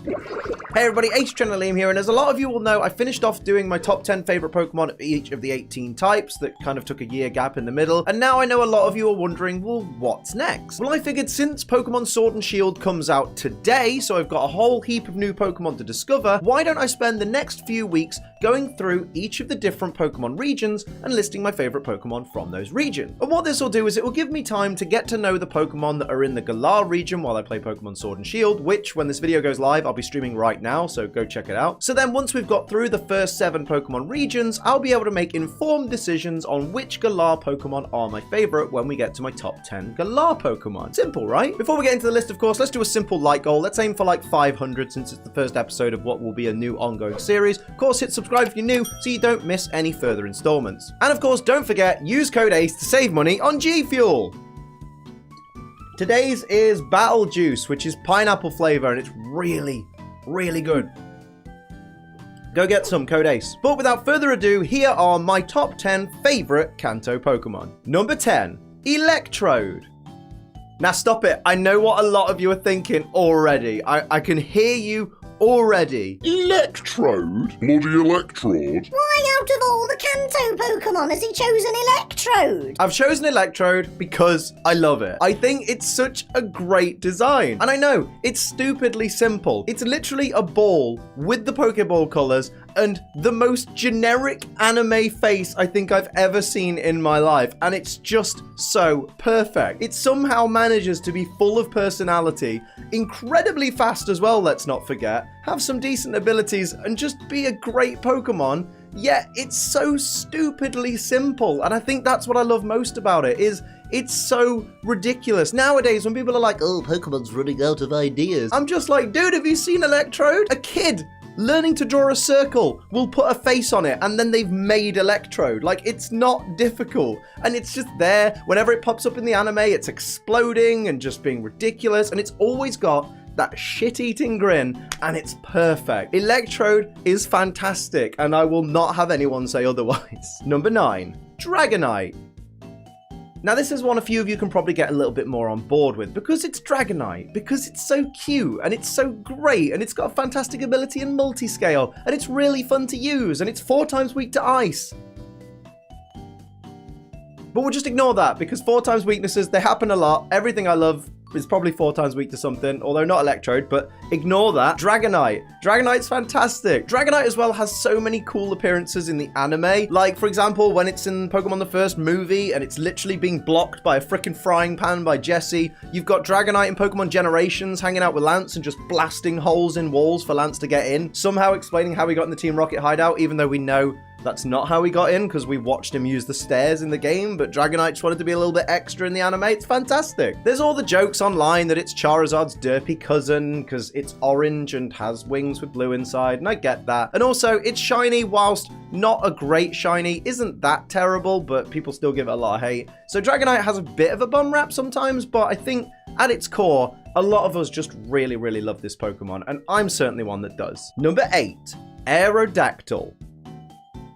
Hey everybody, HITMONLEE here, and as a lot of you will know, I finished off doing my top 10 favorite Pokemon of each of the 18 types that kind of took a year gap in the middle, and now I know a lot of you are wondering, well, what's next? Well, I figured since Pokemon Sword and Shield comes out today, so I've got a whole heap of new Pokemon to discover, why don't I spend the next few weeks going through each of the different Pokemon regions and listing my favorite Pokemon from those regions. And what this will do is it will give me time to get to know the Pokemon that are in the Galar region while I play Pokemon Sword and Shield, which, when this video goes live, I'll be streaming right now, so go check it out. So then once we've got through the first 7 Pokemon regions, I'll be able to make informed decisions on which Galar Pokemon are my favorite when we get to my top 10 Galar Pokemon. Simple, right? Before we get into the list, of course, let's do a simple like goal. Let's aim for like 500 since it's the first episode of what will be a new ongoing series. Of course, hit subscribe if you're new so you don't miss any further installments. And of course, don't forget, use code ACE to save money on GFUEL. Today's is Battle Juice, which is pineapple flavor, and it's really good. Go get some, code ACE. But without further ado, here are my top 10 favorite Kanto Pokemon. Number 10, Electrode. Now stop it, I know what a lot of you are thinking already. I can hear you already. Electrode? Bloody Electrode? Why out of all the Kanto Pokemon has he chosen Electrode? I've chosen Electrode because I love it. I think it's such a great design. And I know, it's stupidly simple. It's literally a ball with the Pokeball colors and the most generic anime face I think I've ever seen in my life. And it's just so perfect. It somehow manages to be full of personality, incredibly fast as well, let's not forget, have some decent abilities, and just be a great Pokemon. Yet it's so stupidly simple, and I think that's what I love most about it, is it's so ridiculous. Nowadays, when people are like, oh, Pokemon's running out of ideas, I'm just like, dude, have you seen Electrode? A kid learning to draw a circle will put a face on it, and then they've made Electrode. Like, it's not difficult, and it's just there. Whenever it pops up in the anime, it's exploding and just being ridiculous, and it's always got that shit-eating grin, and it's perfect. Electrode is fantastic, and I will not have anyone say otherwise. Number 9, Dragonite. Now this is one a few of you can probably get a little bit more on board with, because it's Dragonite, because it's so cute, and it's so great, and it's got a fantastic ability in multi-scale, and it's really fun to use, and it's 4 times weak to ice. But we'll just ignore that, because 4 times weaknesses, they happen a lot. Everything I love is probably 4 times weak to something, although not Electrode, but ignore that. Dragonite. Dragonite's fantastic. Dragonite as well has so many cool appearances in the anime. Like, for example, when it's in Pokemon the first movie and it's literally being blocked by a freaking frying pan by Jessie. You've got Dragonite in Pokemon Generations hanging out with Lance and just blasting holes in walls for Lance to get in. Somehow explaining how he got in the Team Rocket hideout, even though we know that's not how he got in, because we watched him use the stairs in the game, but Dragonite just wanted to be a little bit extra in the anime. It's fantastic. There's all the jokes online that it's Charizard's derpy cousin, because it's orange and has wings with blue inside, and I get that. And also, it's shiny, whilst not a great shiny, isn't that terrible, but people still give it a lot of hate. So Dragonite has a bit of a bum rap sometimes, but I think at its core, a lot of us just really love this Pokemon, and I'm certainly one that does. Number 8, Aerodactyl.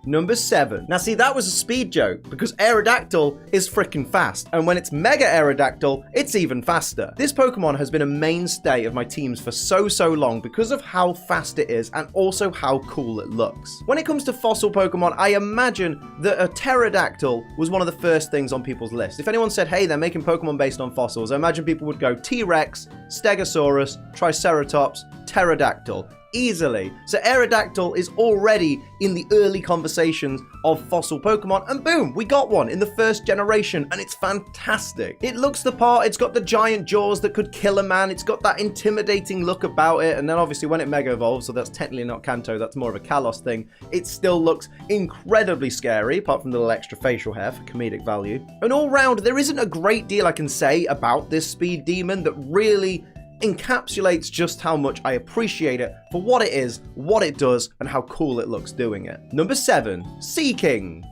Number 7. Now see, that was a speed joke, because Aerodactyl is freaking fast, and when it's Mega Aerodactyl, it's even faster. This Pokemon has been a mainstay of my teams for so long because of how fast it is, and also how cool it looks. When it comes to fossil Pokemon, I imagine that a Pterodactyl was one of the first things on people's list. If anyone said, hey, they're making Pokemon based on fossils, I imagine people would go T-Rex, Stegosaurus, Triceratops, Pterodactyl. Easily. So Aerodactyl is already in the early conversations of fossil Pokemon, and boom, we got one in the first generation, and it's fantastic. It looks the part, it's got the giant jaws that could kill a man, it's got that intimidating look about it, and then obviously when it Mega Evolves, so that's technically not Kanto, that's more of a Kalos thing, it still looks incredibly scary, apart from the little extra facial hair for comedic value. And all round, there isn't a great deal I can say about this speed demon that really encapsulates just how much I appreciate it for what it is, what it does, and how cool it looks doing it. Number 7, SEAKING.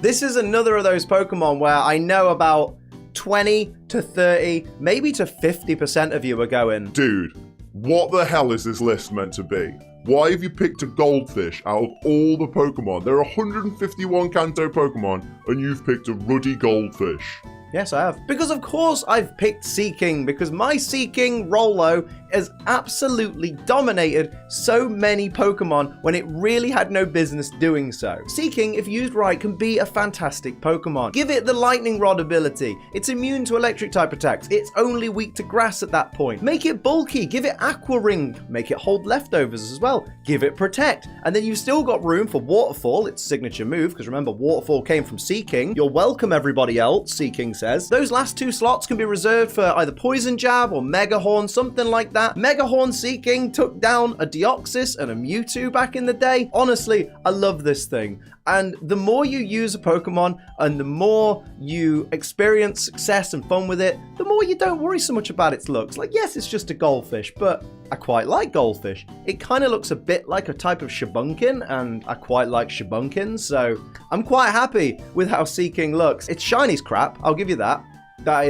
This is another of those Pokemon where I know about 20 to 30, maybe to 50% of you are going, dude, what the hell is this list meant to be? Why have you picked a goldfish out of all the Pokemon? There are 151 Kanto Pokemon, and you've picked a ruddy goldfish. Yes, I have. Because of course I've picked Seaking, because my Seaking Rolo has absolutely dominated so many Pokemon when it really had no business doing so. Seaking, if used right, can be a fantastic Pokemon. Give it the Lightning Rod ability. It's immune to electric type attacks. It's only weak to grass at that point. Make it bulky. Give it Aqua Ring. Make it hold leftovers as well. Give it Protect. And then you've still got room for Waterfall, its signature move, because remember, Waterfall came from Seaking. You're welcome, everybody else, Seaking says. Those last 2 slots can be reserved for either Poison Jab or Mega Horn, something like that. Mega Horn Seaking took down a Deoxys and a Mewtwo back in the day. Honestly, I love this thing. And the more you use a Pokemon and the more you experience success and fun with it, the more you don't worry so much about its looks. Like, yes, it's just a goldfish, but I quite like goldfish. It kind of looks a bit like a type of Shabunkin, and I quite like Shabunkins, so I'm quite happy with how Seaking looks. Its shiny's crap, I'll give you that. That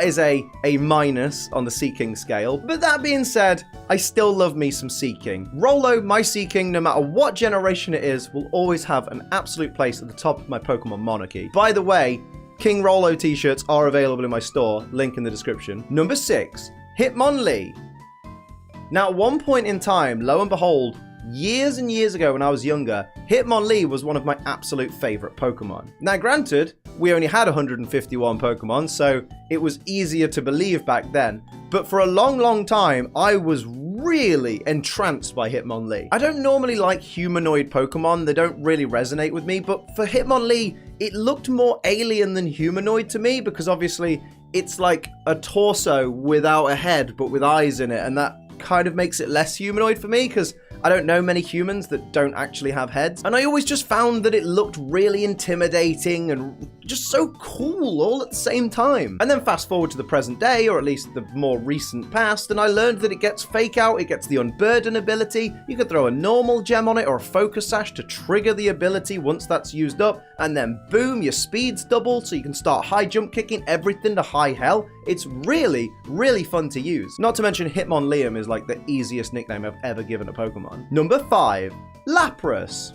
is a minus on the Seaking scale. But that being said, I still love me some Seaking. Rolo, my Seaking, no matter what generation it is, will always have an absolute place at the top of my Pokemon monarchy. By the way, King Rolo t-shirts are available in my store, link in the description. Number 6, Hitmonlee. Now, at one point in time, lo and behold, years and years ago when I was younger, Hitmonlee was one of my absolute favorite Pokemon. Now, granted, we only had 151 Pokemon, so it was easier to believe back then. But for a long, long time, I was really entranced by Hitmonlee. I don't normally like humanoid Pokemon, they don't really resonate with me, but for Hitmonlee, it looked more alien than humanoid to me, because obviously it's like a torso without a head, but with eyes in it, and that kind of makes it less humanoid for me, because I don't know many humans that don't actually have heads. And I always just found that it looked really intimidating and just so cool all at the same time. And then fast forward to the present day, or at least the more recent past, and I learned that it gets Fake Out, it gets the Unburden ability, you could throw a normal gem on it or a Focus Sash to trigger the ability once that's used up, and then boom, your speed's doubled so you can start high jump kicking everything to high hell. It's really, really fun to use. Not to mention Hitmonlee is like the easiest nickname I've ever given a Pokemon. Number 5, Lapras.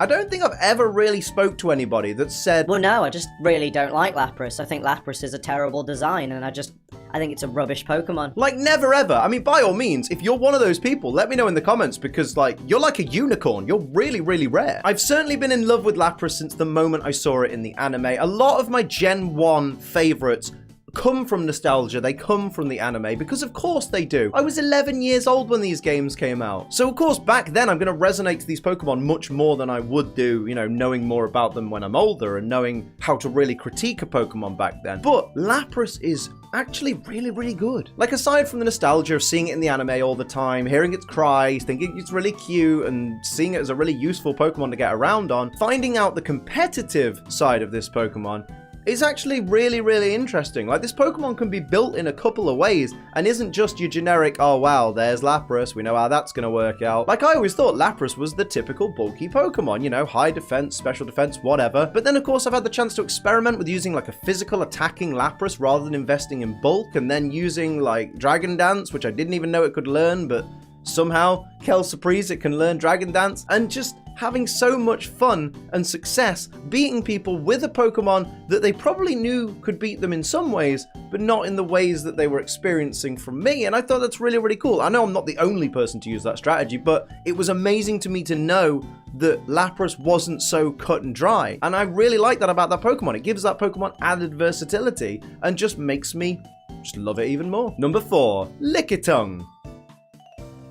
I don't think I've ever really spoke to anybody that said, well, no, I just really don't like Lapras. I think Lapras is a terrible design, and I think it's a rubbish Pokemon. Like, never ever. I mean, by all means, if you're one of those people, let me know in the comments, because, like, you're like a unicorn. You're really, really rare. I've certainly been in love with Lapras since the moment I saw it in the anime. A lot of my Gen 1 favorites come from nostalgia, they come from the anime, because of course they do. I was 11 years old when these games came out. So of course back then I'm going to resonate to these Pokemon much more than I would do, you know, knowing more about them when I'm older and knowing how to really critique a Pokemon back then. But Lapras is actually really, really good. Like, aside from the nostalgia of seeing it in the anime all the time, hearing its cries, thinking it's really cute, and seeing it as a really useful Pokemon to get around on, finding out the competitive side of this Pokemon is actually really, really interesting. Like, this Pokemon can be built in a couple of ways and isn't just your generic, oh wow, there's Lapras, we know how that's gonna work out. Like, I always thought Lapras was the typical bulky Pokemon, you know, high defense, special defense, whatever. But then of course I've had the chance to experiment with using like a physical attacking Lapras rather than investing in bulk, and then using like Dragon Dance, which I didn't even know it could learn, but somehow, Kel Surprise, it can learn Dragon Dance, and just having so much fun and success beating people with a Pokemon that they probably knew could beat them in some ways, but not in the ways that they were experiencing from me. And I thought that's really, really cool. I know I'm not the only person to use that strategy, but it was amazing to me to know that Lapras wasn't so cut and dry. And I really like that about that Pokemon. It gives that Pokemon added versatility and just makes me just love it even more. Number 4, Lickitung.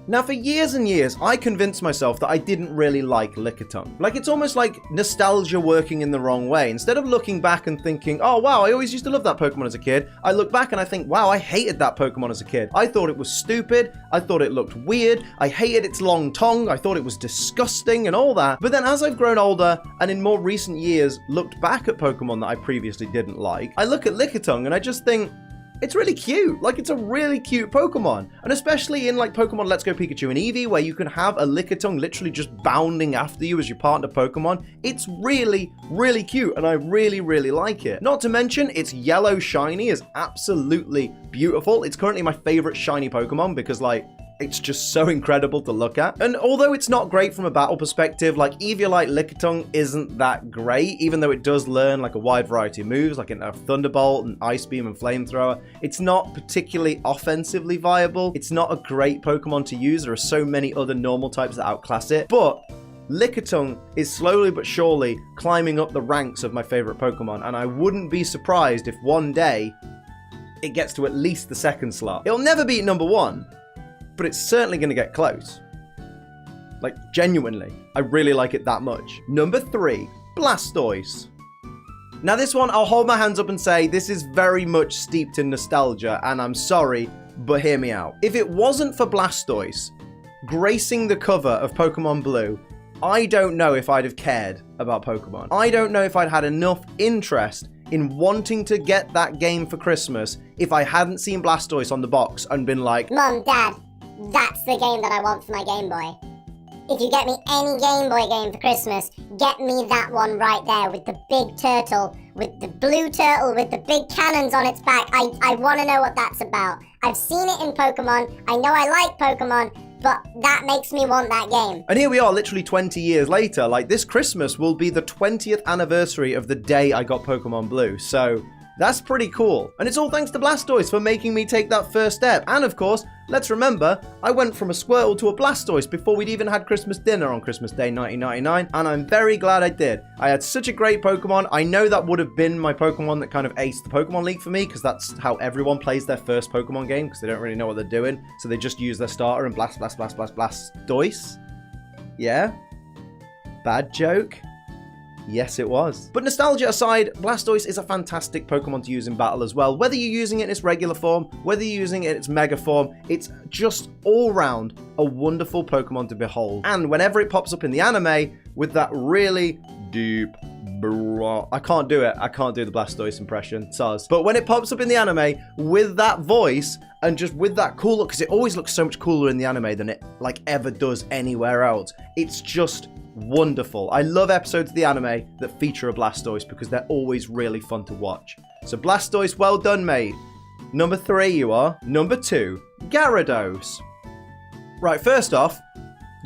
Now, for years and years, I convinced myself that I didn't really like Lickitung. Like, it's almost like nostalgia working in the wrong way. Instead of looking back and thinking, oh wow, I always used to love that Pokemon as a kid, I look back and I think, wow, I hated that Pokemon as a kid. I thought it was stupid, I thought it looked weird, I hated its long tongue, I thought it was disgusting and all that. But then as I've grown older and in more recent years looked back at Pokemon that I previously didn't like, I look at Lickitung and I just think, it's really cute. Like, it's a really cute Pokemon. And especially in like Pokemon Let's Go Pikachu and Eevee, where you can have a Lickitung literally just bounding after you as your partner Pokemon. It's really, really cute, and I really, really like it. Not to mention, its yellow shiny is absolutely beautiful. It's currently my favorite shiny Pokemon because, like, It's just so incredible to look at. And although it's not great from a battle perspective, like Eviolite Lickitung isn't that great, even though it does learn like a wide variety of moves, like a Thunderbolt and Ice Beam and Flamethrower. It's not particularly offensively viable. It's not a great Pokemon to use. There are so many other normal types that outclass it. But Lickitung is slowly but surely climbing up the ranks of my favorite Pokemon, and I wouldn't be surprised if one day it gets to at least the second slot. It'll never beat number 1, but it's certainly going to get close. Like, genuinely, I really like it that much. Number 3, Blastoise. Now this one, I'll hold my hands up and say this is very much steeped in nostalgia, and I'm sorry, but hear me out. If it wasn't for Blastoise gracing the cover of Pokemon Blue, I don't know if I'd have cared about Pokemon. I don't know if I'd had enough interest in wanting to get that game for Christmas if I hadn't seen Blastoise on the box and been like, Mom, Dad, that's the game that I want for my Game Boy. If you get me any Game Boy game for Christmas, get me that one right there with the big turtle, with the blue turtle, with the big cannons on its back. I want to know what that's about. I've seen it in Pokemon. I know I like Pokemon, but that makes me want that game. And here we are literally 20 years later. Like, this Christmas will be the 20th anniversary of the day I got Pokemon Blue. So that's pretty cool. And it's all thanks to Blastoise for making me take that first step. And of course, let's remember, I went from a Squirtle to a Blastoise before we'd even had Christmas dinner on Christmas Day 1999, and I'm very glad I did. I had such a great Pokemon. I know that would have been my Pokemon that kind of aced the Pokemon League for me, because that's how everyone plays their first Pokemon game, because they don't really know what they're doing, so they just use their starter and Blastoise. Yeah? Bad joke? Yes, it was. But nostalgia aside, Blastoise is a fantastic Pokemon to use in battle as well. Whether you're using it in its regular form, whether you're using it in its Mega form, it's just all round a wonderful Pokemon to behold. And whenever it pops up in the anime with that really deep, I can't do it. I can't do the Blastoise impression. Soz. But when it pops up in the anime with that voice and just with that cool look, because it always looks so much cooler in the anime than it like ever does anywhere else. It's just wonderful. I love episodes of the anime that feature a Blastoise because they're always really fun to watch. So Blastoise, well done, mate. Number 3 you are. Number 2, Gyarados. Right, first off,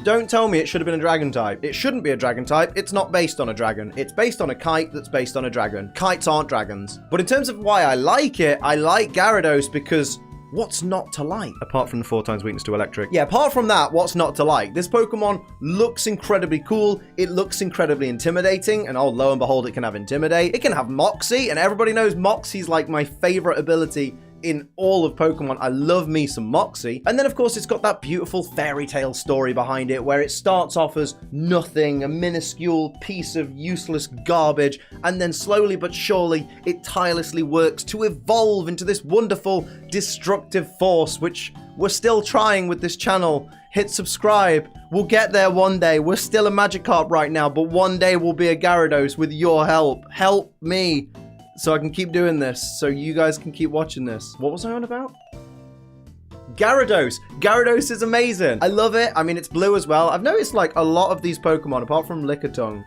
don't tell me it should have been a dragon type. It shouldn't be a dragon type. It's not based on a dragon. It's based on a kite that's based on a dragon. Kites aren't dragons. But in terms of why I like it, I like Gyarados because what's not to like? Apart from the 4 times weakness to electric. Yeah, apart from that, what's not to like? This Pokemon looks incredibly cool. It looks incredibly intimidating. And oh, lo and behold, it can have Intimidate. It can have Moxie. And everybody knows Moxie's like my favorite ability in all of Pokemon. I love me some Moxie. And then of course it's got that beautiful fairy tale story behind it where it starts off as nothing, a minuscule piece of useless garbage, and then slowly but surely it tirelessly works to evolve into this wonderful destructive force, which we're still trying with this channel. Hit subscribe. We'll get there one day. We're still a Magikarp right now, but one day we'll be a Gyarados with your help. Help me, so I can keep doing this, so you guys can keep watching this. What was I on about? Gyarados. Gyarados is amazing. I love it. I mean, it's blue as well. I've noticed like a lot of these Pokemon, apart from Lickitung,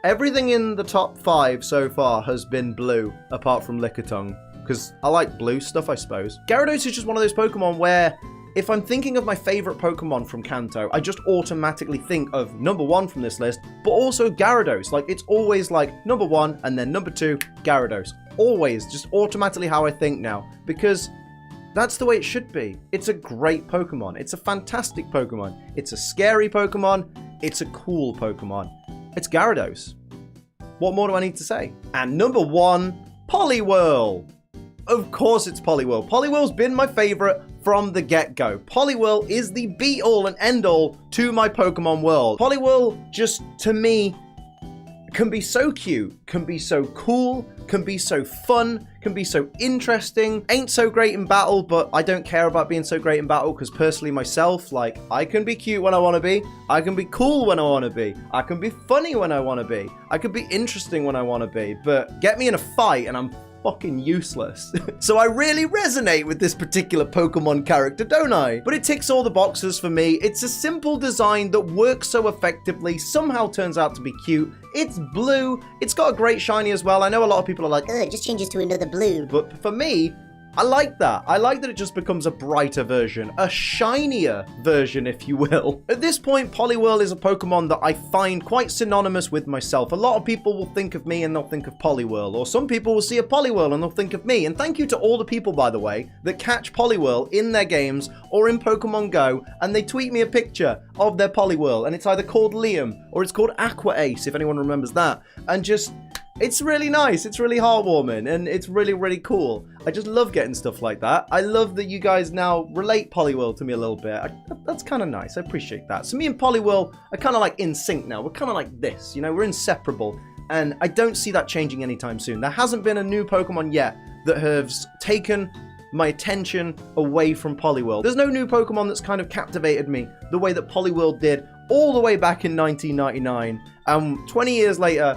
everything in the top 5 so far has been blue, apart from Lickitung, because I like blue stuff, I suppose. Gyarados is just one of those Pokemon where if I'm thinking of my favorite Pokemon from Kanto, I just automatically think of number 1 from this list, but also Gyarados. Like, it's always like number 1 and then number 2, Gyarados. Always, just automatically how I think now, because that's the way it should be. It's a great Pokemon. It's a fantastic Pokemon. It's a scary Pokemon. It's a cool Pokemon. It's Gyarados. What more do I need to say? And number 1, Poliwhirl. Of course it's Poliwhirl. Poliwhirl's been my favorite from the get-go. Poliwhirl is the be-all and end-all to my Pokemon world. Poliwhirl just, to me, can be so cute, can be so cool, can be so fun, can be so interesting. Ain't so great in battle, but I don't care about being so great in battle because personally myself, like, I can be cute when I want to be. I can be cool when I want to be. I can be funny when I want to be. I can be interesting when I want to be. But get me in a fight and I'm fucking useless. So I really resonate with this particular Pokemon character, don't I? But it ticks all the boxes for me. It's a simple design that works so effectively, somehow turns out to be cute. It's blue. It's got a great shiny as well. I know a lot of people are like, Ugh, it just changes to another blue. but for me, I like that. I like that it just becomes a brighter version, a shinier version, if you will. At this point, Poliwhirl is a Pokemon that I find quite synonymous with myself. A lot of people will think of me and they'll think of Poliwhirl, or some people will see a Poliwhirl and they'll think of me. And thank you to all the people, by the way, that catch Poliwhirl in their games or in Pokemon Go, and they tweet me a picture of their Poliwhirl, and it's either called Liam or it's called Aqua Ace, if anyone remembers that. And just, it's really nice, it's really heartwarming, and it's really, really cool. I just love getting stuff like that. I love that you guys now relate Poliwhirl to me a little bit. That's kind of nice, I appreciate that. So me and Poliwhirl are kind of like in sync now. We're kind of like this, you know, we're inseparable. And I don't see that changing anytime soon. There hasn't been a new Pokemon yet that has taken my attention away from Poliwhirl. There's no new Pokemon that's kind of captivated me the way that Poliwhirl did all the way back in 1999. 20 years later,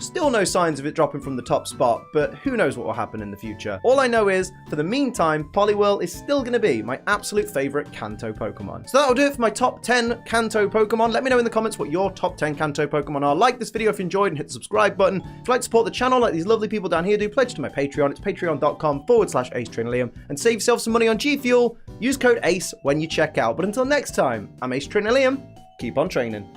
still no signs of it dropping from the top spot, but who knows what will happen in the future. All I know is, for the meantime, Poliwhirl is still going to be my absolute favorite Kanto Pokemon. So that'll do it for my top 10 Kanto Pokemon. Let me know in the comments what your top 10 Kanto Pokemon are. Like this video if you enjoyed and hit the subscribe button. If you'd like to support the channel like these lovely people down here do, pledge to my Patreon. It's patreon.com/AceTrainLiam. And save yourself some money on GFUEL. Use code ACE when you check out. But until next time, I'm AceTrainLiam. Keep on training.